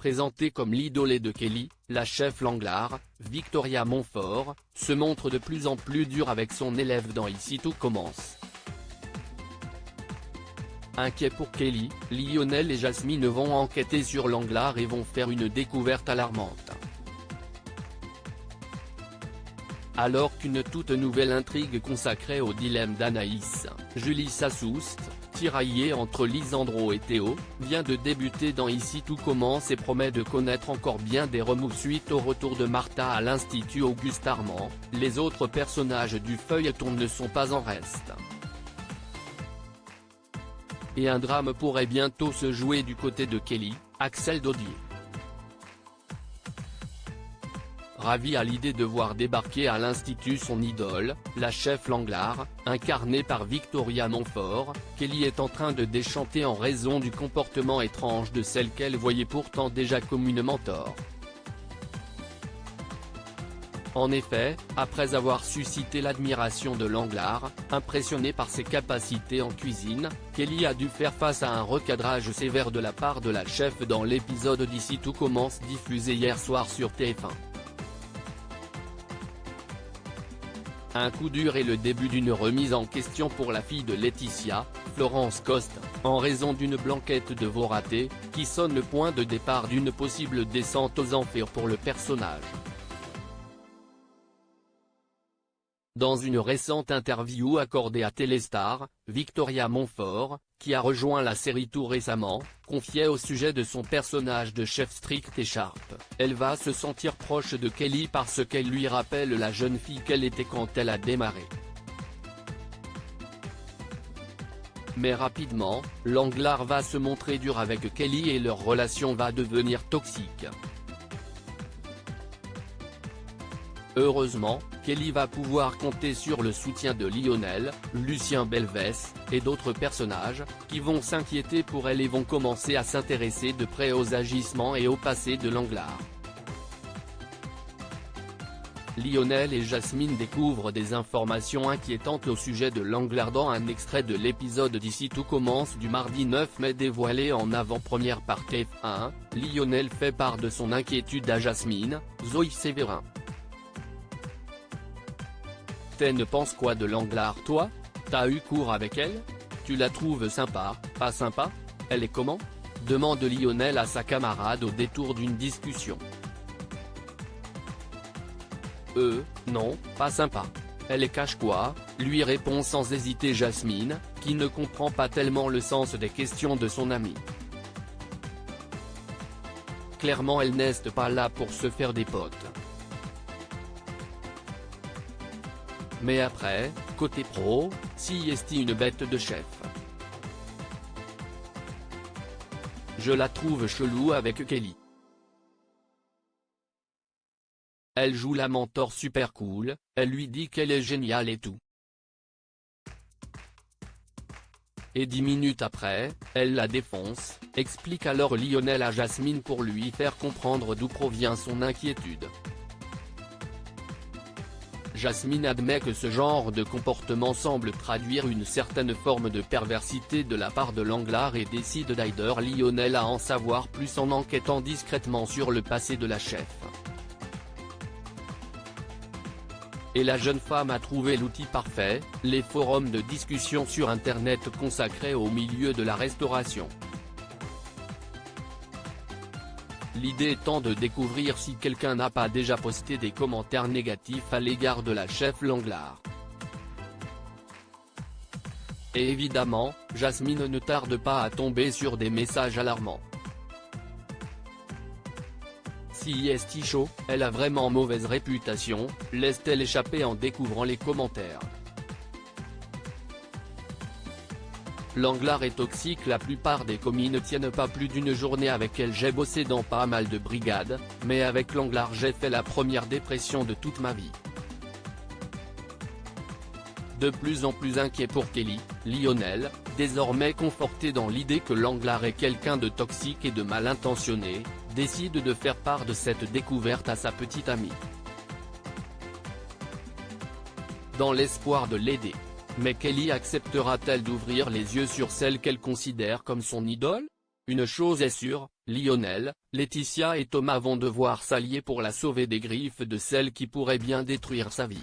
Présentée comme l'idolée de Kelly, la chef Langlars, Victoria Montfort, se montre de plus en plus dure avec son élève dans Ici tout commence. Inquiets pour Kelly, Lionel et Jasmine vont enquêter sur Langlars et vont faire une découverte alarmante. Alors qu'une toute nouvelle intrigue consacrée au dilemme d'Anaïs, Julie Sassoust, tiraillée entre Lisandro et Théo, vient de débuter dans Ici tout commence et promet de connaître encore bien des remous suite au retour de Martha à l'Institut Auguste Armand. Les autres personnages du feuilleton ne sont pas en reste. Et un drame pourrait bientôt se jouer du côté de Kelly, Axel Dodier. Ravi à l'idée de voir débarquer à l'Institut son idole, la chef Langlars, incarnée par Victoria Montfort, Kelly est en train de déchanter en raison du comportement étrange de celle qu'elle voyait pourtant déjà comme une mentor. En effet, après avoir suscité l'admiration de Langlars, impressionné par ses capacités en cuisine, Kelly a dû faire face à un recadrage sévère de la part de la chef dans l'épisode d'Ici tout commence diffusé hier soir sur TF1. Un coup dur et le début d'une remise en question pour la fille de Laetitia, Florence Coste, en raison d'une blanquette de veau raté, qui sonne le point de départ d'une possible descente aux enfers pour le personnage. Dans une récente interview accordée à Téléstar, Victoria Montfort, qui a rejoint la série tout récemment, confiait au sujet de son personnage de chef strict et sharp, elle va se sentir proche de Kelly parce qu'elle lui rappelle la jeune fille qu'elle était quand elle a démarré. Mais rapidement, Langlars va se montrer dur avec Kelly et leur relation va devenir toxique. Heureusement, Kelly va pouvoir compter sur le soutien de Lionel, Lucien Belvès, et d'autres personnages, qui vont s'inquiéter pour elle et vont commencer à s'intéresser de près aux agissements et au passé de Langlars. Lionel et Jasmine découvrent des informations inquiétantes au sujet de Langlars dans un extrait de l'épisode d'Ici tout commence du mardi 9 mai dévoilé en avant-première par TF1. Lionel fait part de son inquiétude à Jasmine, Zoe Sévérin. Ne penses quoi de Langlars toi? T'as eu cours avec elle? Tu la trouves sympa, pas sympa? Elle est comment? Demande Lionel à sa camarade au détour d'une discussion. Non, pas sympa. Elle est cache quoi? Lui répond sans hésiter Jasmine, qui ne comprend pas tellement le sens des questions de son amie. Clairement elle n'est pas là pour se faire des potes. Mais après, côté pro, si est une bête de chef. Je la trouve chelou avec Kelly. Elle joue la mentor super cool, elle lui dit qu'elle est géniale et tout. Et 10 minutes après, elle la défonce, explique alors Lionel à Jasmine pour lui faire comprendre d'où provient son inquiétude. Jasmine admet que ce genre de comportement semble traduire une certaine forme de perversité de la part de Langlars et décide d'aider Lionel à en savoir plus en enquêtant discrètement sur le passé de la chef. Et la jeune femme a trouvé l'outil parfait, les forums de discussion sur internet consacrés au milieu de la restauration. L'idée étant de découvrir si quelqu'un n'a pas déjà posté des commentaires négatifs à l'égard de la chef Langlars. Et évidemment, Jasmine ne tarde pas à tomber sur des messages alarmants. Si est chaud, elle a vraiment mauvaise réputation, laisse-t-elle échapper en découvrant les commentaires. Langlars est toxique, la plupart des commis ne tiennent pas plus d'une journée avec elle. J'ai bossé dans pas mal de brigades, mais avec Langlars j'ai fait la première dépression de toute ma vie. De plus en plus inquiet pour Kelly, Lionel, désormais conforté dans l'idée que Langlars est quelqu'un de toxique et de mal intentionné, décide de faire part de cette découverte à sa petite amie. Dans l'espoir de l'aider. Mais Kelly acceptera-t-elle d'ouvrir les yeux sur celle qu'elle considère comme son idole? Une chose est sûre, Lionel, Laetitia et Thomas vont devoir s'allier pour la sauver des griffes de celle qui pourrait bien détruire sa vie.